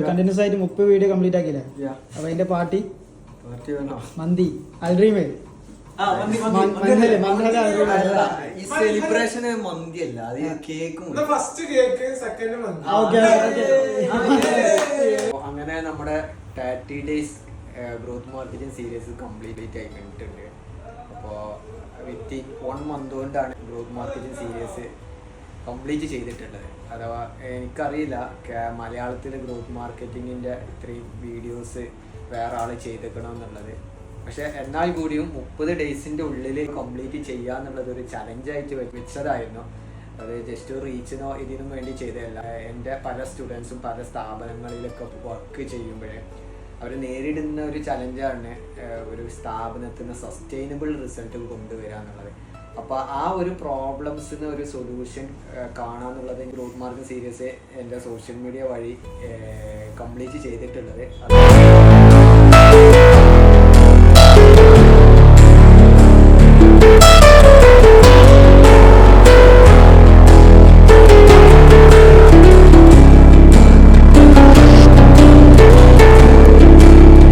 Continuous ആയിട്ട് 30 video complete ആക്കിയില്ലേ? അപ്പൊ അതിന്റെ പാർട്ടി മന്തി അൽഡ്രീമേ സെലിബ്രേഷന് മന്തിയല്ല, അത് കേക്കും. അങ്ങനെ നമ്മുടെ 30 days growth marketing series complete ആയി കഴിഞ്ഞിട്ടുണ്ട്. അപ്പോൾ വിത്തിൻ 1 month കൊണ്ടാണ് ഗ്രോത്ത് മാർക്കറ്റിംഗ് സീരീസ് കംപ്ലീറ്റ് ചെയ്തിട്ടുള്ളത്. അഥവാ എനിക്കറിയില്ല മലയാളത്തിൽ ഗ്രോത്ത് മാർക്കറ്റിങ്ങിൻ്റെ ഇത്രയും വീഡിയോസ് വേറെ ആൾ ചെയ്തേക്കണമെന്നുള്ളത്. പക്ഷെ എന്നാൽ കൂടിയും 30 days ഉള്ളിൽ കംപ്ലീറ്റ് ചെയ്യുക എന്നുള്ളത് ഒരു ചലഞ്ചായിട്ട് വെച്ചതായിരുന്നു. അത് ജസ്റ്റ് റീച്ചിനോ ഇതിനും വേണ്ടി ചെയ്തതല്ല. എൻ്റെ പല സ്റ്റുഡൻസും പല സ്ഥാപനങ്ങളിലൊക്കെ വർക്ക് ചെയ്യുമ്പോഴേ അവർ നേരിടുന്ന ഒരു ചലഞ്ചാണ് ഒരു സ്ഥാപനത്തിന് സസ്റ്റൈനബിൾ റിസൾട്ട് കൊണ്ടുവരിക എന്നുള്ളത്. അപ്പോൾ ആ ഒരു പ്രോബ്ലംസിന് ഒരു സൊല്യൂഷൻ കാണാന്നുള്ളത് ഗ്രോത്ത് മാർക്കറ്റിംഗ് സീരീസ് എൻ്റെ സോഷ്യൽ മീഡിയ വഴി കംപ്ലീറ്റ് ചെയ്തിട്ടുള്ളത്.